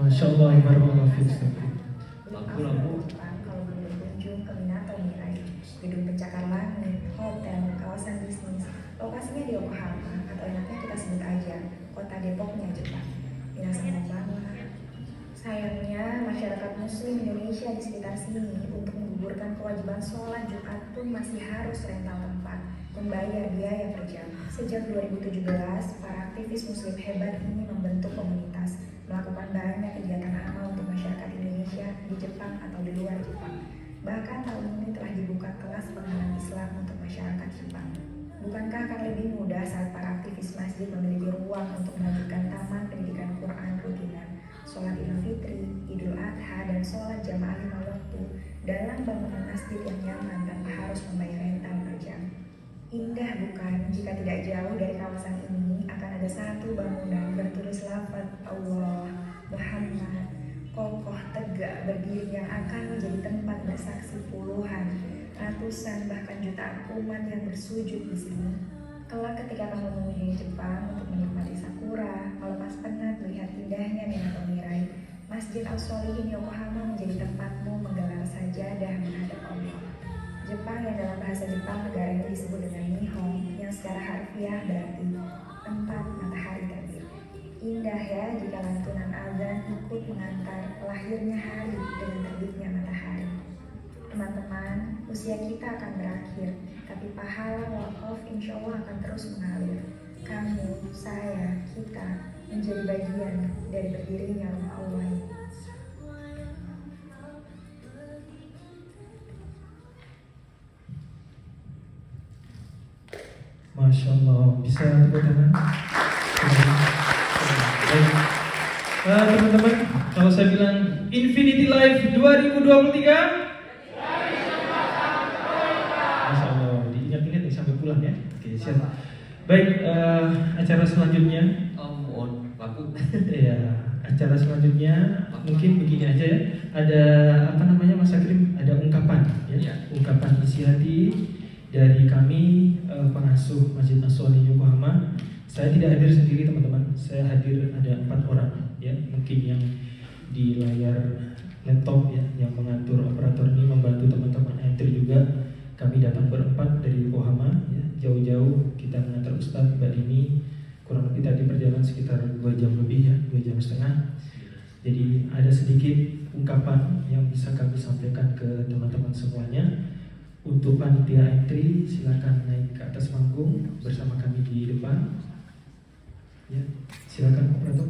Masya Allah, barakallahu fiik. Kalau belum berkunjung ke Minato Mirai, gedung pencakar langit, hotel, kawasan bisnis, lokasinya di Yokohama atau enaknya kita sebut aja kota Depoknya Jepang. Minasan banget. Sayangnya masyarakat Muslim Indonesia di sekitar sini untuk menggugurkan kewajiban sholat Jumat pun masih harus rental tempat dan bayar biaya per jam. Sejak 2017, para aktivis Muslim hebat ini membentuk komunitas, melakukan banyak kegiatan amal untuk masyarakat Indonesia di Jepang atau di luar Jepang. Bahkan tahun ini telah dibuka kelas pengenalan Islam untuk masyarakat Jepang. Bukankah akan lebih mudah saat para aktivis masjid memiliki ruang untuk melanjutkan taman pendidikan Quran rutinan, sholat Idul Fitri, Idul Adha, dan sholat jamaah 5 waktu dalam bangunan masjid yang nyaman tanpa harus membayar rental per jam? Indah bukan jika tidak jauh dari kawasan ini akan ada satu bangunan bertulis lafaz Allah Muhammad kokoh tegak berdiri yang akan menjadi tempat bersaksi puluhan, ratusan, bahkan jutaan umat yang bersujud di sini. Kelak ketika kamu mengunjungi Jepang untuk menikmati sakura, melepas penat melihat indahnya Minato Mirai, Masjid Al-Sholihin Yokohama menjadi tempatmu menggelar sajadah menghadap Allah. Jepang yang dalam bahasa Jepang negara ini disebut dengan Nihon, yang secara harfiah berarti tempat matahari terbit. Indah ya jika lantunan azan ikut mengantar lahirnya hari dengan terbitnya matahari. Teman-teman, usia kita akan berakhir, tapi pahala wakaf insya Allah akan terus mengalir. Kamu, saya, kita menjadi bagian dari berdirinya rumah Allah ini. Masya Allah, bisa tepuk tangan? Baik. Teman-teman, kalau saya bilang Infinity Life 2023, Masya Allah, diingat-ingat nih sampai pulang ya. Oke, siap. Baik, acara selanjutnya. Ya, acara selanjutnya mungkin begini aja ya. Ada apa namanya Mas Akrim? Ada ungkapan ya. Ungkapan isi hati dari kami pengasuh Masjid As-Sholihin Yokohama. Saya tidak hadir sendiri teman-teman. Saya hadir ada 4 orang ya. Mungkin yang di layar laptop ya, yang mengatur operator ini membantu teman-teman entry juga. Kami datang berempat dari Yokohama ya, jauh-jauh kita mengantar Ustadz Mbak Dini. Kurang lebih tadi perjalanan sekitar 2 jam lebih ya, 2 jam setengah. Jadi ada sedikit ungkapan yang bisa kami sampaikan ke teman-teman semuanya. Untuk panitia entry silakan naik ke atas panggung bersama kami di depan. Ya, silakan operator.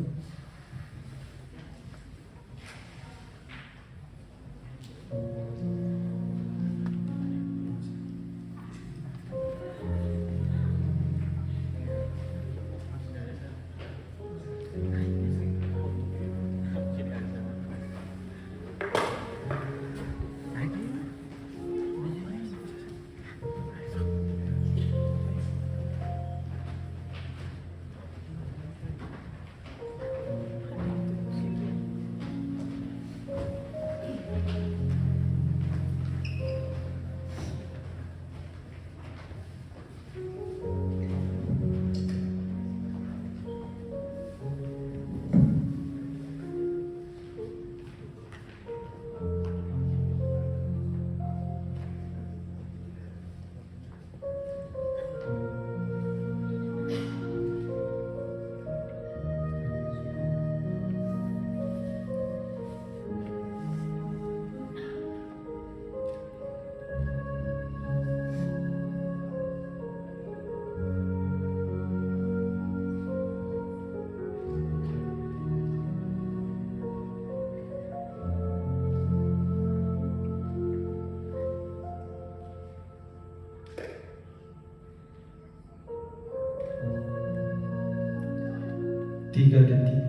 3 detik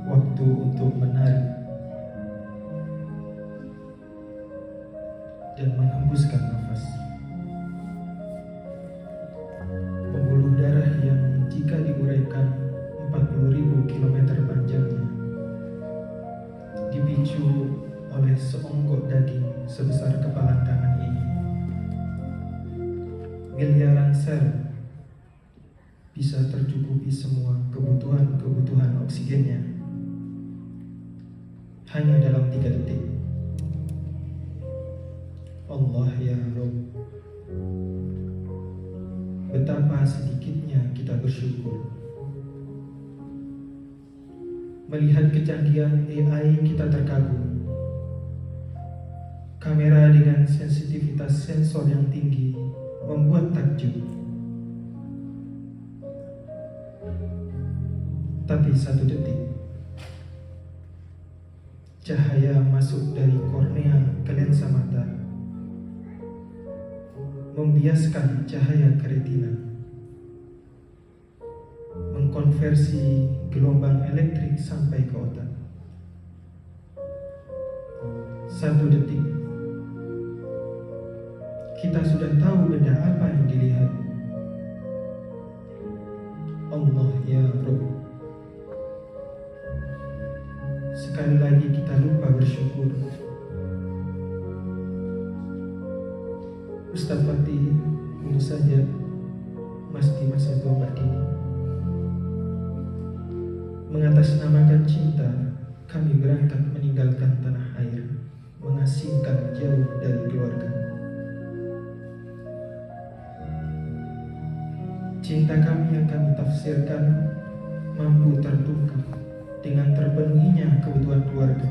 waktu untuk menarik dan menghembuskan nafas. Pembuluh darah yang jika diuraikan 40.000 km panjangnya dipicu oleh seonggok daging sebesar kepala tangan ini. Miliaran sel bisa tercukupi semua kebutuhan oksigennya hanya dalam 3 detik. Allah ya Rabb, betapa sedikitnya kita bersyukur. Melihat kecanggihan AI kita terkagum. Kamera dengan sensitivitas sensor yang tinggi membuat takjub. Tapi 1 detik, cahaya masuk dari kornea ke lensa mata, membiaskan cahaya ke retina, mengkonversi gelombang elektrik sampai ke otak. 1 detik, kita sudah tahu benda apa yang dilihat. Allah ya Rabb, sekali lagi kita lupa bersyukur. Ustaz Fatih, tentu saja Mas Dimas atau Mbak Dini, mengatasnamakan cinta, kami berangkat meninggalkan tanah air, mengasingkan jauh dari keluarga. Cinta kami yang kami tafsirkan mampu tertungkap dengan terpenuhinya kebutuhan keluarga.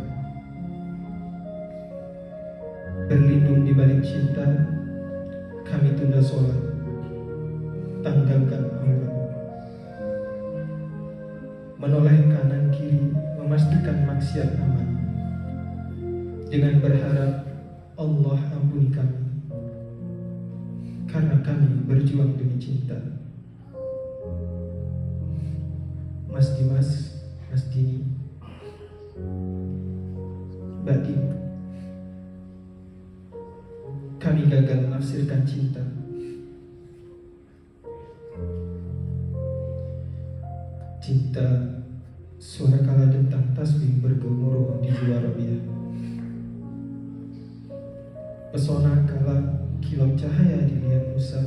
Berlindung di balik cinta, kami tunda sholat, tanggalkan aurat, menoleh kanan kiri, memastikan maksiat aman, dengan berharap Allah ampuni kami, karena kami berjuang demi cinta. Mas Dimas, Mas Dini, Mbak Dini, kami gagal menafsirkan cinta. Cinta, suara kala dentang tasbih bergemuruh di jiwa Rabiah. Pesona kala kilau cahaya dilihat Musa.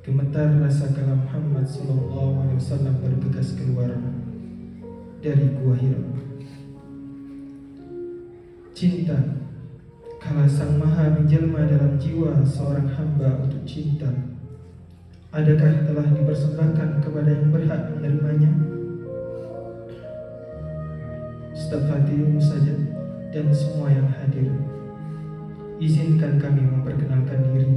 Gemetar rasa kala Muhammad SAW bergegas keluar dari gua Hira. Cinta, kala Sang Maha menjelma dalam jiwa seorang hamba untuk cinta, adakah telah dipersembahkan kepada yang berhak menerimanya? Ustaz Fatih, Musajid, dan semua yang hadir, izinkan kami memperkenalkan diri.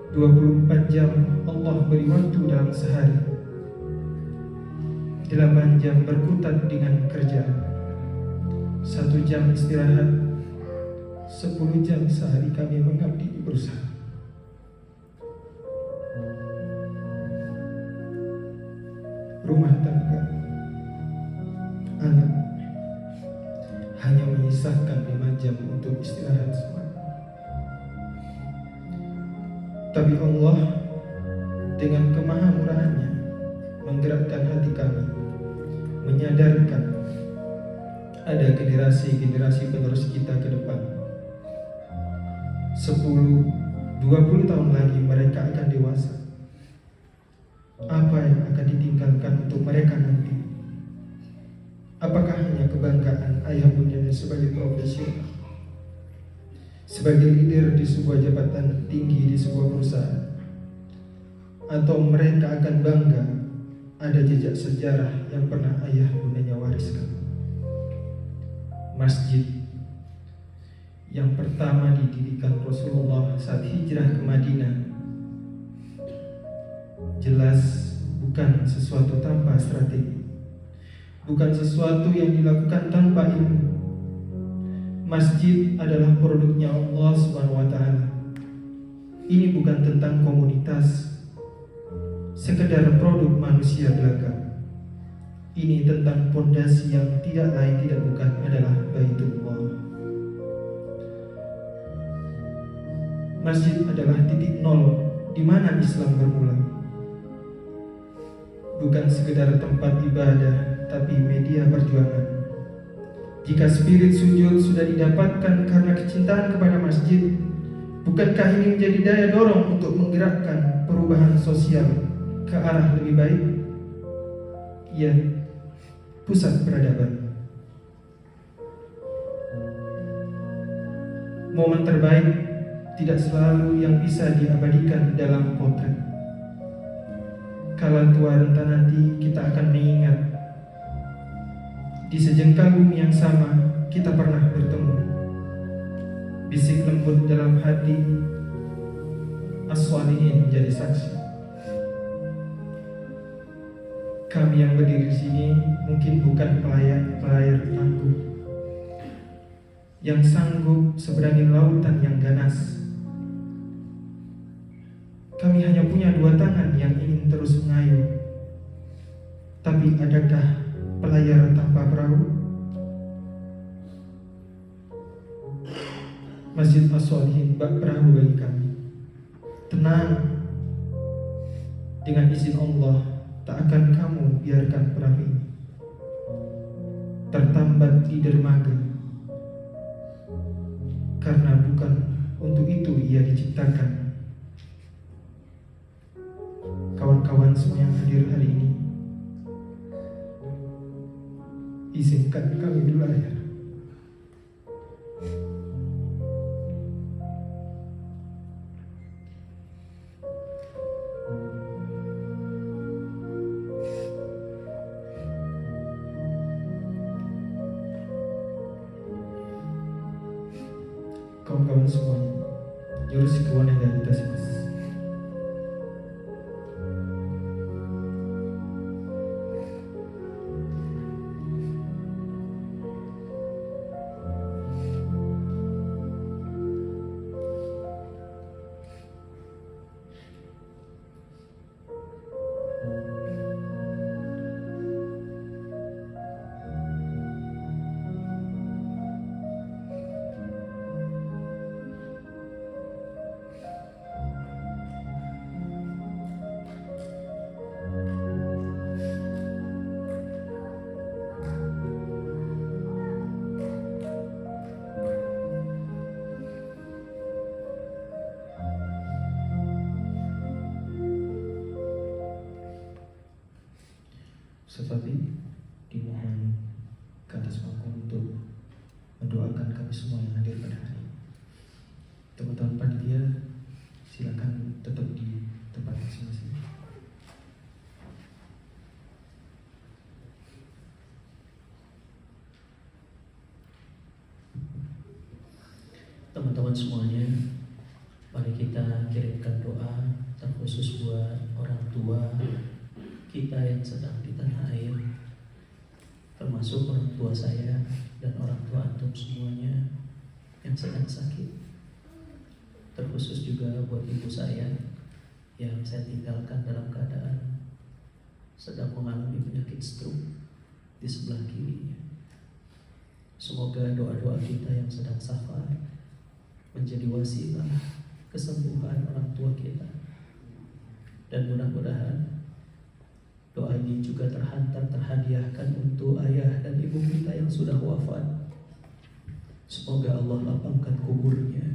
24 jam Allah beri waktu dalam sehari. 8 jam berkutat dengan kerjaan, 1 jam istirahat, 10 jam sehari kami mengabdi di perusahaan. Rumah tangga, anak, hanya menyisakan 5 jam untuk istirahat semata. Tapi Allah dengan kemahamurahannya menggerakkan hati kami, menyadarkan ada generasi-generasi penerus kita ke depan. 10-20 tahun lagi mereka akan dewasa. Apa yang akan ditinggalkan untuk mereka nanti? Apakah hanya kebanggaan ayah bundanya sebagai profesional, sebagai leader di sebuah jabatan tinggi di sebuah perusahaan, atau mereka akan bangga ada jejak sejarah yang pernah ayah bundanya wariskan? Masjid yang pertama didirikan Rasulullah saat hijrah ke Madinah jelas bukan sesuatu tanpa strategi, bukan sesuatu yang dilakukan tanpa ilmu. Masjid adalah produknya Allah Subhanahu wa Ta'ala. ini bukan tentang komunitas, sekedar produk manusia belaka. Ini tentang pondasi yang tidak lain tidak bukan adalah Baitullah. Masjid adalah titik nol di mana Islam bermula. Bukan sekedar tempat ibadah, tapi media perjuangan. Jika spirit sujud sudah didapatkan karena kecintaan kepada masjid, bukankah ini menjadi daya dorong untuk menggerakkan perubahan sosial ke arah lebih baik? Ya, pusat peradaban. Momen terbaik tidak selalu yang bisa diabadikan dalam potret. Kala tua renta nanti kita akan mengingat di sejengkal bumi yang sama kita pernah bertemu. Bisik lembut dalam hati As-Shalihin menjadi saksi. Kami yang berdiri di sini mungkin bukan pelayar tangguh yang sanggup seberangi lautan yang ganas. Kami hanya punya dua tangan yang ingin terus mengayuh. Tapi adakah pelayar tanpa perahu? Masjid As-Shalihin bak perahu bagi kami. Tenang, dengan izin Allah tak akan kamu biarkan perahu ini tertambat di dermaga, karena bukan untuk itu ia diciptakan. Kawan-kawan semua yang hadir hari ini, izinkan kami berlayar. Kawan-kawan semuanya, jurus keuangan dari kita semua. Seperti dimohon ke atas panggung untuk mendoakan kami semua yang hadir pada hari ini. Teman-teman panitia, silakan tetap di tempat masing-masing. Teman-teman semuanya, mari kita kirimkan doa terkhusus buat orang tua kita yang sedang di tanah air, termasuk orang tua saya dan orang tua antum semuanya yang sedang sakit. Terkhusus juga buat ibu saya yang saya tinggalkan dalam keadaan sedang mengalami penyakit stroke di sebelah kirinya. Semoga doa-doa kita yang sedang safar menjadi wasilah kesembuhan orang tua kita, dan mudah-mudahan doa ini juga terhadiahkan untuk ayah dan ibu kita yang sudah wafat. Semoga Allah lapangkan kuburnya,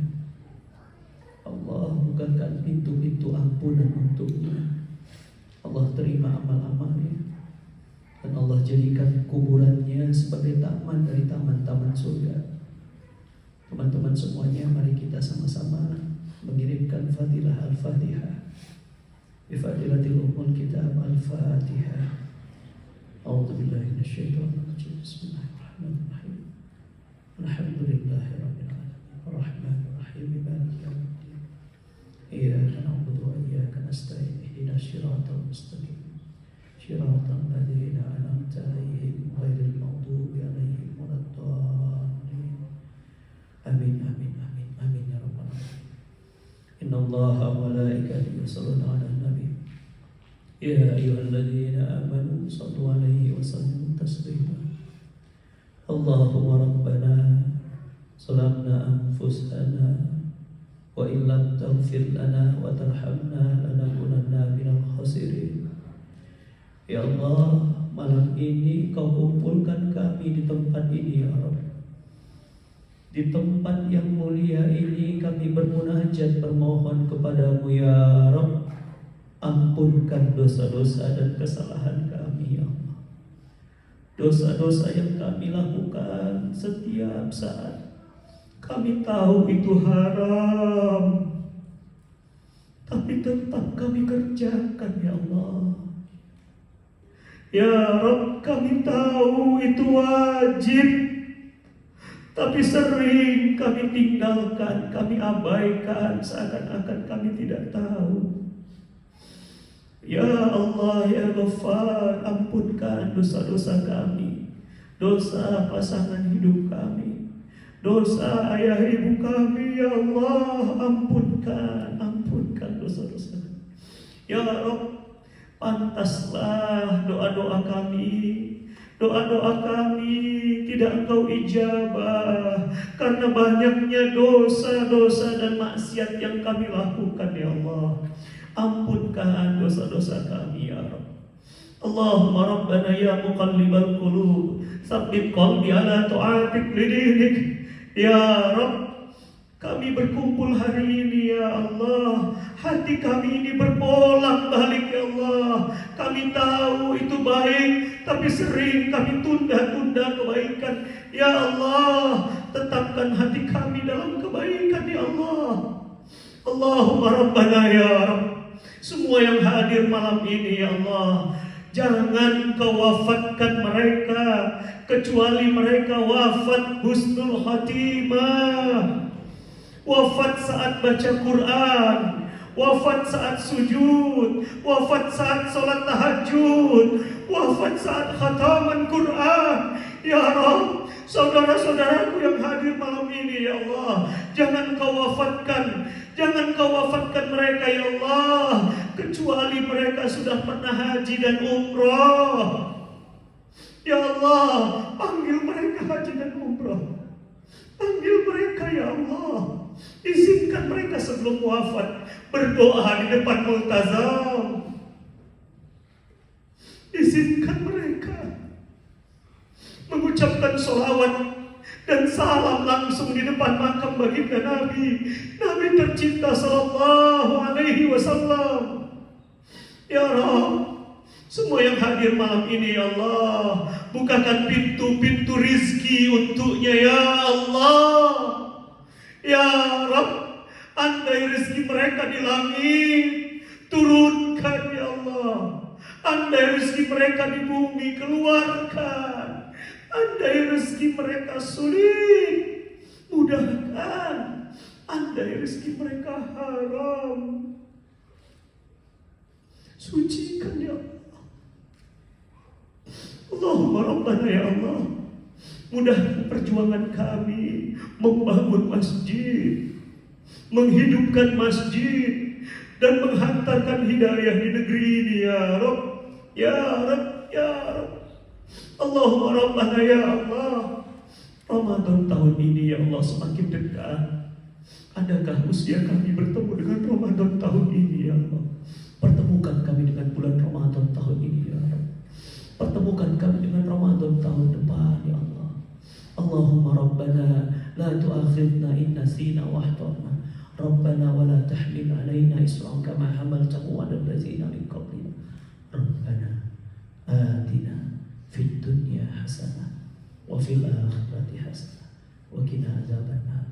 Allah bukakan pintu-pintu ampunan untuknya, Allah terima amal-amalnya, dan Allah jadikan kuburannya sebagai taman dari taman-taman surga. Teman-teman semuanya, mari kita sama-sama mengirimkan Fatilah Al-Fatihah. Bifadilatil Ummul Kitab Al-Fatihah. A'udzubillahi minasyaitonir rajim. Bismillahirrahmanirrahim. Alhamdulillahi rabbil alamin. Arrahmanir rahim. Maliki yaumiddin. Iyyaka na'budu wa iyyaka nasta'in. Ihdinas shiratal mustaqim. Shiratal ladzina an'amta 'alaihim ghairil maghdubi 'alaihim waladdallin. Amin amin amin amin ya rabbal alamin. Innallaha wa malaikatahu yusholluna 'alan nabi. Ya ayyuhalladzina amanu shallu 'alaihi wa sallimu taslima. Allahumma rabbana zalamna anfusana wa illam taghfir lana wa tarhamna lanakunanna minal khasirin. Ya Allah, malam ini Kau kumpulkan kami di tempat ini ya Rabb. Di tempat yang mulia ini kami bermunajat bermohon kepadamu ya Rabb. Ampunkan dosa-dosa dan kesalahan kami ya Allah. Dosa-dosa yang kami lakukan setiap saat kami tahu itu haram, tapi tetap kami kerjakan ya Allah. Ya Rabb, kami tahu itu wajib, tapi sering kami tinggalkan, kami abaikan seakan-akan kami tidak tahu. Ya Allah, ya Ghaffar, ampunkan dosa-dosa kami, dosa pasangan hidup kami, dosa ayah ibu kami. Ya Allah, ampunkan dosa-dosa. Ya Rabb, pantaslah doa-doa kami. Doa-doa kami tidak Engkau ijabah karena banyaknya dosa-dosa dan maksiat yang kami lakukan ya Allah. Ampunkan dosa-dosa kami ya Rabb. Allahumma rabbana ya muqallibal qulub tsabbit qalbi ala ta'atik lidinik. Ya Rabb, kami berkumpul hari ini ya Allah. Hati kami ini berbolak-balik ya Allah. Kami tahu itu baik, tapi sering kami tunda-tunda kebaikan. Ya Allah, tetapkan hati kami dalam kebaikan ya Allah. Allahumma rabbana ya Rabb, semua yang hadir malam ini ya Allah, jangan Kau wafatkan mereka kecuali mereka wafat husnul khatimah, wafat saat baca Quran, wafat saat sujud, wafat saat sholat tahajud, wafat saat khataman Quran. Ya Rabb, saudara-saudaraku yang hadir malam ini ya Allah, jangan Kau wafatkan mereka ya Allah, kecuali mereka sudah pernah haji dan umrah. Ya Allah, panggil mereka haji dan umrah. Panggil mereka ya Allah. Izinkan mereka sebelum wafat berdoa di depan multazam. Izinkan mereka mengucapkan sholawat dan salam langsung di depan makam baginda Nabi tercinta sallallahu alaihi wasallam. Ya Rabb, semua yang hadir malam ini ya Allah, bukakan pintu-pintu rizki untuknya ya Allah. Ya Rabb, andai rezeki mereka di langit, turunkan ya Allah. Andai rezeki mereka di bumi, keluarkan. Andai rezeki mereka sulit, mudahkan. Andai rezeki mereka haram, sucikan ya Allah. Allahumma rabbana ya Allah, mudahkan perjuangan kami membangun masjid, menghidupkan masjid, dan menghantarkan hidayah di negeri ini ya Rabb. Ya Rabb, ya Rabb. Allahumma rabbana ya Allah, Ramadan tahun ini ya Allah semakin dekat. Adakah usia kami bertemu dengan Ramadan tahun ini ya Allah? Pertemukan kami dengan bulan Ramadan tahun ini ya Allah. Pertemukan kami dengan Ramadan tahun depan ya Allah. Allahumma rabbana la tu'akhidna in nasina wa akhtana. Rabbana wa la tahmil alaina isran kama hamaltahu 'ala allazina min qablina. Rabbana atina fid dunya hasanah wa fil akhirati hasanah wa qina adzabannar.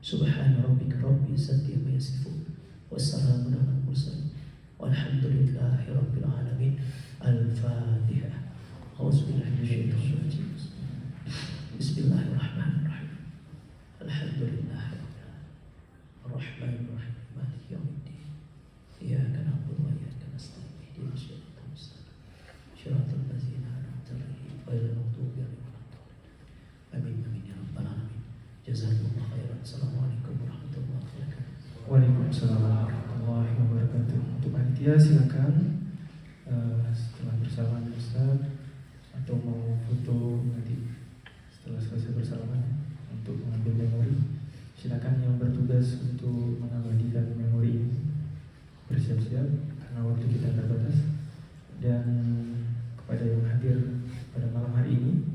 Subhana rabbika rabbil izzati amma yasifun wassalamun 'alal mursalin walhamdulillahi rabbil alamin. Al-Fatihah. A'udzubillahi minasyaitonir rajim. Bismillahirrahmanirrahim. Alhamdulillahi rabbil alamin. Ar-Rahmanir Rahim. Maliki yaumiddin. Iyyaka na'budu wa iyyaka nasta'in. Ihdinas siratal mustaqim. Shiratal ladzina an'amta 'alaihim ghairil maghdubi 'alaihim waladdallin. Amin amin ya rabbal alamin. Jazakumullahu khairan. Assalamualaikum warahmatullahi wabarakatuh. Waalaikumsalam warahmatullahi wabarakatuh. Untuk panitia silakan setelah bersalaman Ustaz atau mau foto nanti setelah selesai bersalaman untuk mengambil memori. Silakan yang bertugas untuk mengabadikan memori ini bersiap-siap karena waktu kita terbatas. Dan kepada yang hadir pada malam hari ini,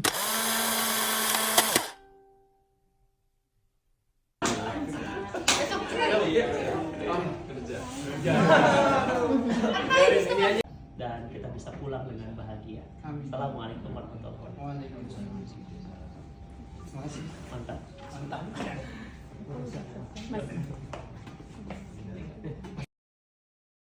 dan kita bisa pulang dengan bahagia. Assalamualaikum warahmatullahi wabarakatuh. Mantap.